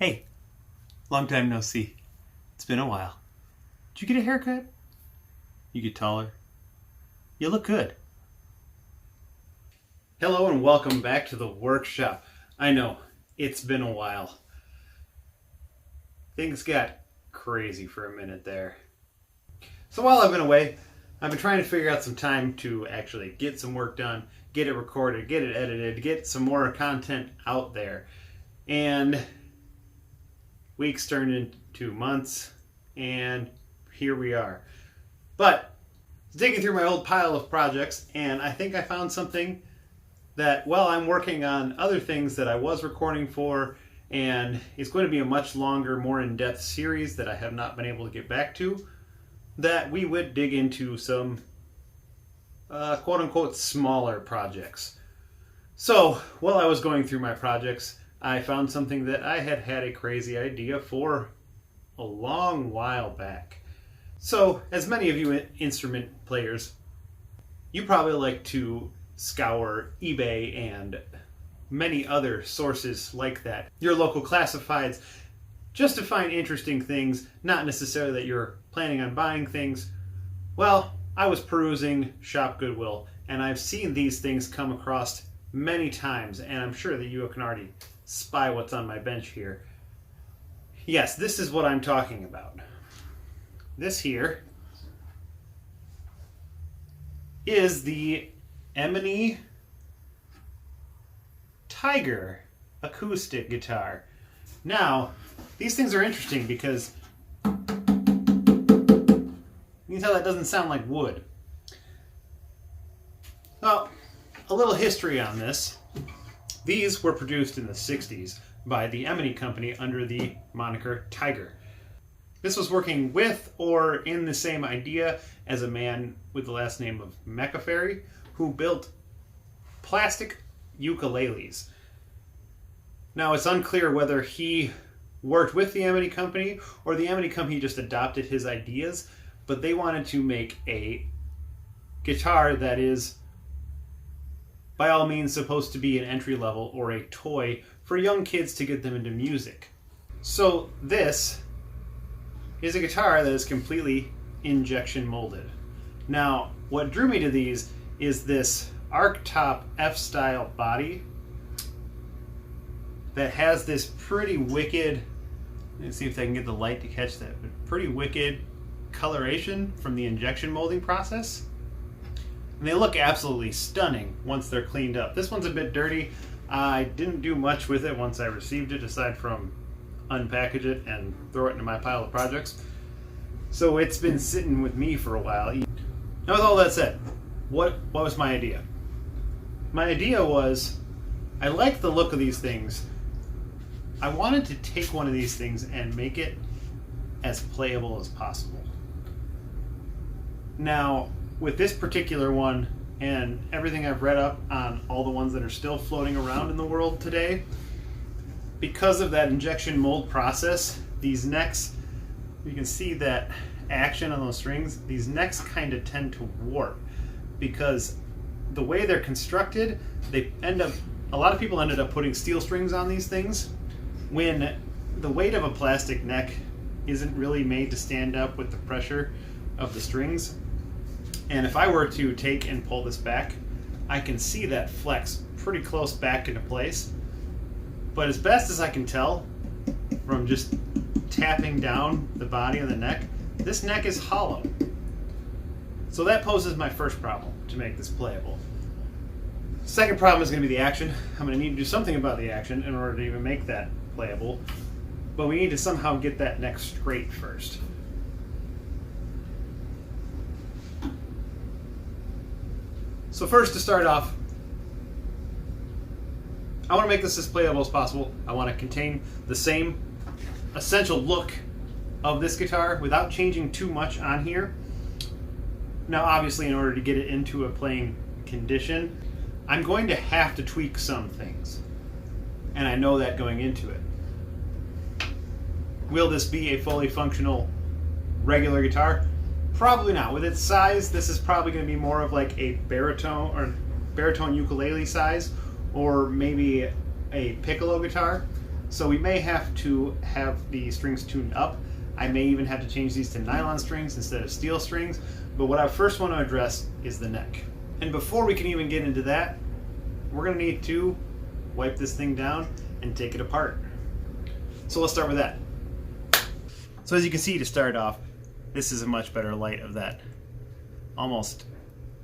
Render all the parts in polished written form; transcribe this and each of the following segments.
Hey, long time no see. It's been a while. Did you get a haircut? You get taller. You look good. Hello and welcome back to the workshop. I know, it's been a while. Things got crazy for a minute there. So while I've been away, I've been trying to figure out some time to actually get some work done, get it recorded, get it edited, get some more content out there. And weeks turned into months, and here we are. But digging through my old pile of projects, and I think I found something that, well, I'm working on other things that I was recording for, and it's going to be a much longer, more in-depth series that I have not been able to get back to, that we would dig into some quote-unquote smaller projects. So while I was going through my projects, I found something that I had had a crazy idea for a long while back. So, as many of you instrument players, you probably like to scour eBay and many other sources like that, your local classifieds, just to find interesting things, not necessarily that you're planning on buying things. Well, I was perusing Shop Goodwill, and I've seen these things come across many times, and I'm sure that you can already spy what's on my bench here. Yes, this is what I'm talking about. This here is the Emenee Tiger acoustic guitar. Now, these things are interesting because you can tell that doesn't sound like wood. Well, a little history on this. These were produced in the 60s by the Emenee company under the moniker Tiger. This was working with or in the same idea as a man with the last name of McNally, who built plastic ukuleles. Now, it's unclear whether he worked with the Emenee company or the Emenee company just adopted his ideas, but they wanted to make a guitar that is by all means supposed to be an entry level or a toy for young kids to get them into music. So this is a guitar that is completely injection molded. Now, what drew me to these is this arc top F-style body that has this pretty wicked, let's see if I can get the light to catch that, but pretty wicked coloration from the injection molding process. And they look absolutely stunning once they're cleaned up. This one's a bit dirty. I didn't do much with it once I received it, aside from unpackage it and throw it into my pile of projects. So it's been sitting with me for a while. Now, with all that said, what was my idea? My idea was, I like the look of these things. I wanted to take one of these things and make it as playable as possible. Now, with this particular one and everything I've read up on all the ones that are still floating around in the world today, because of that injection mold process, these necks, you can see that action on those strings, these necks kind of tend to warp because the way they're constructed, a lot of people ended up putting steel strings on these things when the weight of a plastic neck isn't really made to stand up with the pressure of the strings. And if I were to take and pull this back, I can see that flex pretty close back into place. But as best as I can tell from just tapping down the body of the neck, this neck is hollow. So that poses my first problem to make this playable. Second problem is going to be the action. I'm going to need to do something about the action in order to even make that playable. But we need to somehow get that neck straight first. So first, to start off, I want to make this as playable as possible. I want to contain the same essential look of this guitar without changing too much on here. Now, obviously, in order to get it into a playing condition, I'm going to have to tweak some things. And I know that going into it. Will this be a fully functional regular guitar? Probably not. With its size, this is probably going to be more of like a baritone ukulele size, or maybe a piccolo guitar. So we may have to have the strings tuned up. I may even have to change these to nylon strings instead of steel strings. But what I first want to address is the neck. And before we can even get into that, we're going to need to wipe this thing down and take it apart. So let's start with that. So as you can see, to start off, this is a much better light of that almost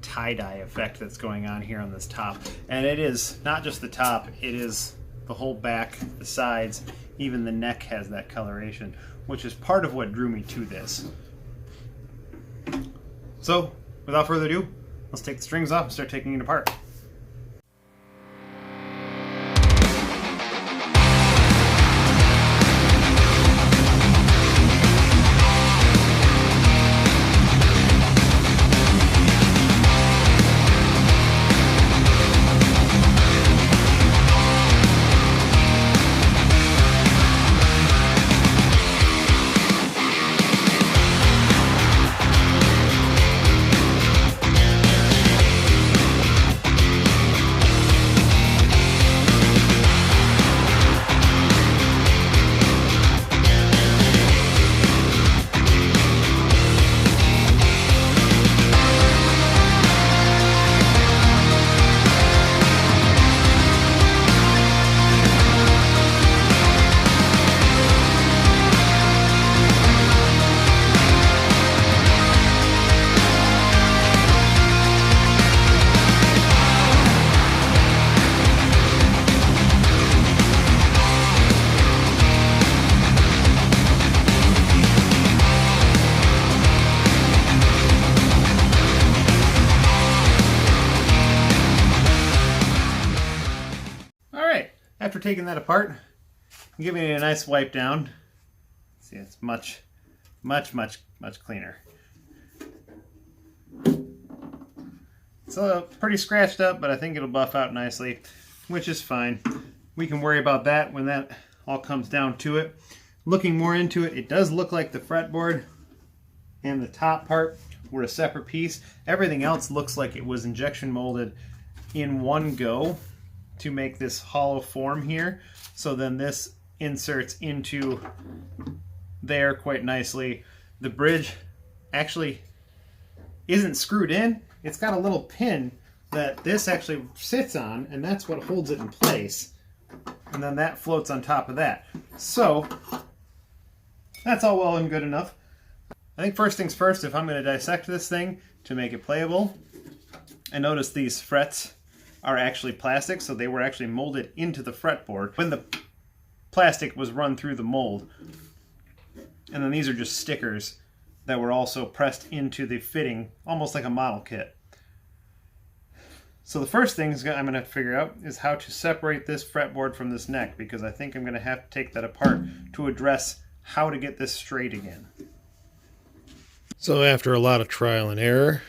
tie-dye effect that's going on here on this top. And it is not just the top, it is the whole back, the sides, even the neck has that coloration, which is part of what drew me to this. So without further ado, let's take the strings off and start taking it apart. After taking that apart, giving it a nice wipe down, see, it's much cleaner. It's pretty scratched up, but I think it'll buff out nicely, which is fine. We can worry about that when that all comes down to it. Looking more into it, it does look like the fretboard and the top part were a separate piece. Everything else looks like it was injection molded in one go to make this hollow form here. So then this inserts into there quite nicely. The bridge actually isn't screwed in. It's got a little pin that this actually sits on, and that's what holds it in place. And then that floats on top of that. So that's all well and good enough. I think first things first, if I'm going to dissect this thing to make it playable, I notice these frets are actually plastic, so they were actually molded into the fretboard when the plastic was run through the mold. And then these are just stickers that were also pressed into the fitting, almost like a model kit. So the first thing I'm going to figure out is how to separate this fretboard from this neck, because I think I'm going to have to take that apart to address how to get this straight again. So after a lot of trial and error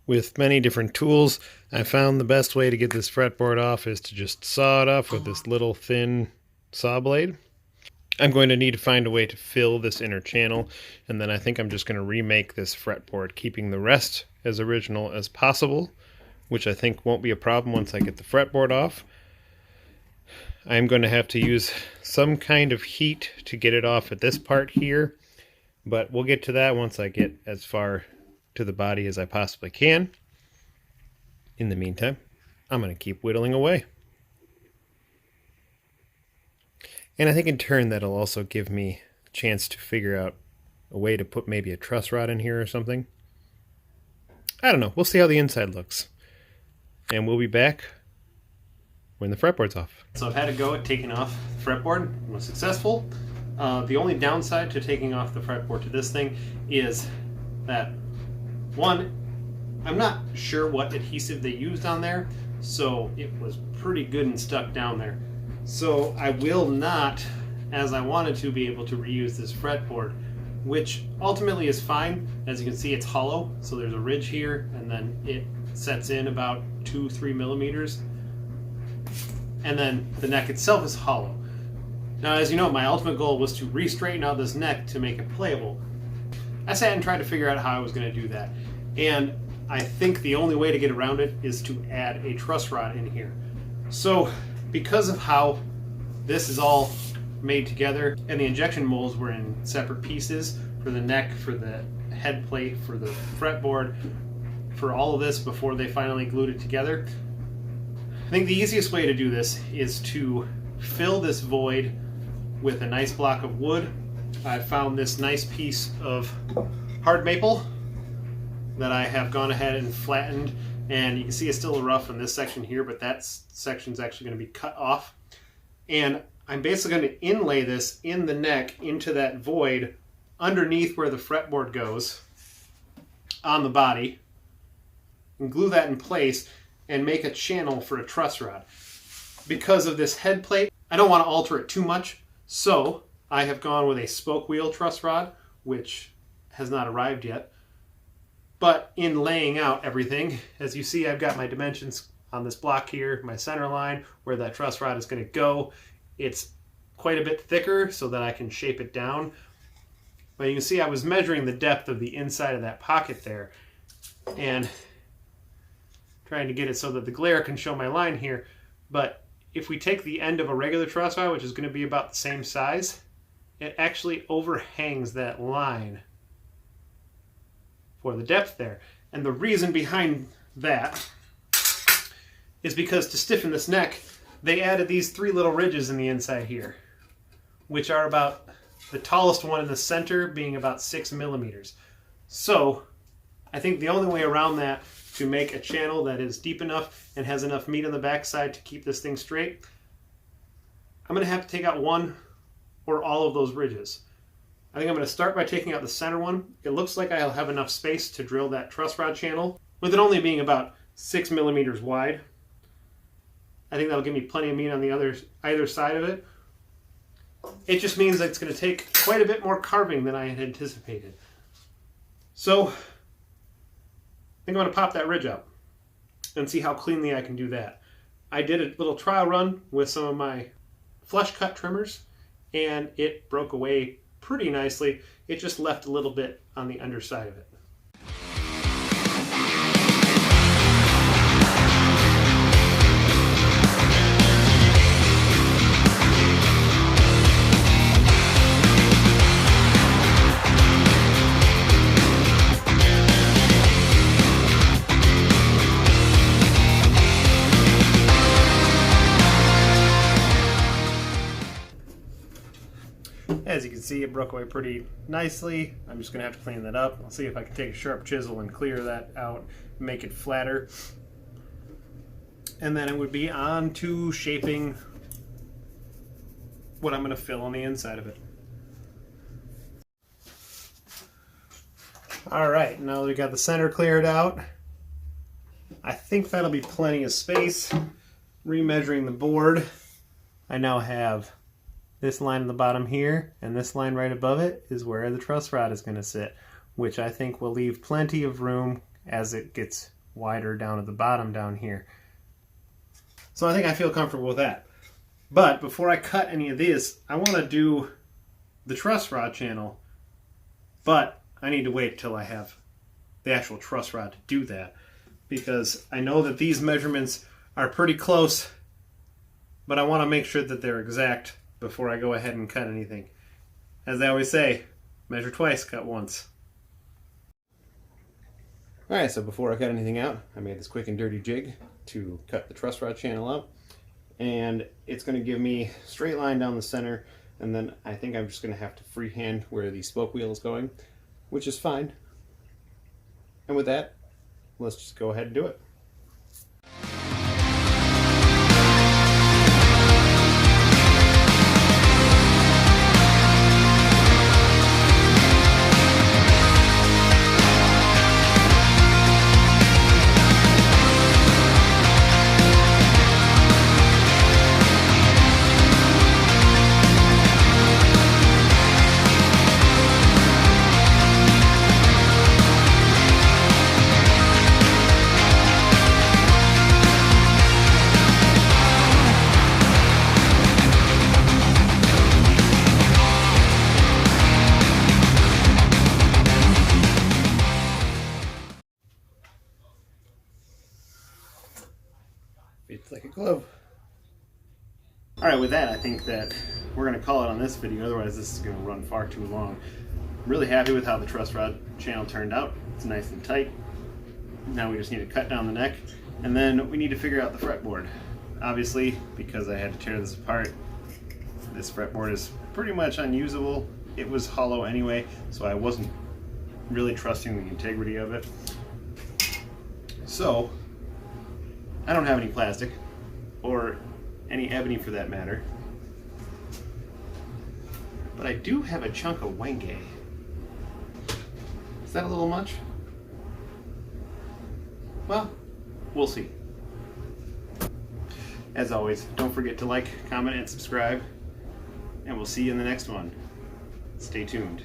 with many different tools, I found the best way to get this fretboard off is to just saw it off with this little thin saw blade. I'm going to need to find a way to fill this inner channel, and then I think I'm just going to remake this fretboard, keeping the rest as original as possible, which I think won't be a problem once I get the fretboard off. I'm going to have to use some kind of heat to get it off at this part here, but we'll get to that once I get as far to the body as I possibly can. In the meantime, I'm going to keep whittling away. And I think in turn that'll also give me a chance to figure out a way to put maybe a truss rod in here or something. I don't know. We'll see how the inside looks. And we'll be back when the fretboard's off. So I've had a go at taking off the fretboard. It was successful. The only downside to taking off the fretboard to this thing is that, one, I'm not sure what adhesive they used on there, so it was pretty good and stuck down there. So I will not, as I wanted to, be able to reuse this fretboard, which ultimately is fine. As you can see, it's hollow, so there's a ridge here, and then it sets in about 2-3 millimeters. And then the neck itself is hollow. Now, as you know, my ultimate goal was to re-straighten out this neck to make it playable. I sat and tried to figure out how I was going to do that. And I think the only way to get around it is to add a truss rod in here. So because of how this is all made together, and the injection molds were in separate pieces for the neck, for the head plate, for the fretboard, for all of this before they finally glued it together. I think the easiest way to do this is to fill this void with a nice block of wood. I found this nice piece of hard maple that I have gone ahead and flattened, and you can see it's still rough in this section here, but that section's actually going to be cut off. And I'm basically going to inlay this in the neck into that void underneath where the fretboard goes on the body, and glue that in place and make a channel for a truss rod. Because of this head plate, I don't want to alter it too much, so I have gone with a spoke wheel truss rod, which has not arrived yet. But in laying out everything, as you see, I've got my dimensions on this block here, my center line, where that truss rod is going to go. It's quite a bit thicker so that I can shape it down. But you can see I was measuring the depth of the inside of that pocket there and trying to get it so that the glare can show my line here. But if we take the end of a regular truss rod, which is going to be about the same size, it actually overhangs that line for the depth there. And the reason behind that is because to stiffen this neck, they added these 3 little ridges in the inside here, which are about the tallest one in the center being about 6 millimeters. So I think the only way around that to make a channel that is deep enough and has enough meat on the backside to keep this thing straight, I'm going to have to take out one or all of those ridges. I think I'm going to start by taking out the center one. It looks like I'll have enough space to drill that truss rod channel, with it only being about 6 millimeters wide. I think that'll give me plenty of meat on the either side of it. It just means that it's going to take quite a bit more carving than I had anticipated. So I think I'm going to pop that ridge out and see how cleanly I can do that. I did a little trial run with some of my flush cut trimmers, and it broke away pretty nicely. It just left a little bit on the underside of it. As you can see, it broke away pretty nicely. I'm just going to have to clean that up. I'll see if I can take a sharp chisel and clear that out, make it flatter. And then it would be on to shaping what I'm going to fill on the inside of it. Alright, now that we got the center cleared out, I think that'll be plenty of space. Remeasuring the board, I now have this line in the bottom here, and this line right above it is where the truss rod is going to sit, which I think will leave plenty of room as it gets wider down at the bottom down here. So I think I feel comfortable with that. But before I cut any of these, I want to do the truss rod channel, but I need to wait till I have the actual truss rod to do that, because I know that these measurements are pretty close, but I want to make sure that they're exact before I go ahead and cut anything. As they always say, measure twice, cut once. Alright, so before I cut anything out, I made this quick and dirty jig to cut the truss rod channel out. And it's going to give me a straight line down the center, and then I think I'm just going to have to freehand where the spoke wheel is going, which is fine. And with that, let's just go ahead and do it. Fits like a glove. Alright, with that, I think that we're going to call it on this video, otherwise this is going to run far too long. I'm really happy with how the truss rod channel turned out. It's nice and tight. Now we just need to cut down the neck, and then we need to figure out the fretboard. Obviously, because I had to tear this apart, this fretboard is pretty much unusable. It was hollow anyway, so I wasn't really trusting the integrity of it. So, I don't have any plastic, or any ebony for that matter, but I do have a chunk of wenge. Is that a little much? Well, we'll see. As always, don't forget to like, comment, and subscribe, and we'll see you in the next one. Stay tuned.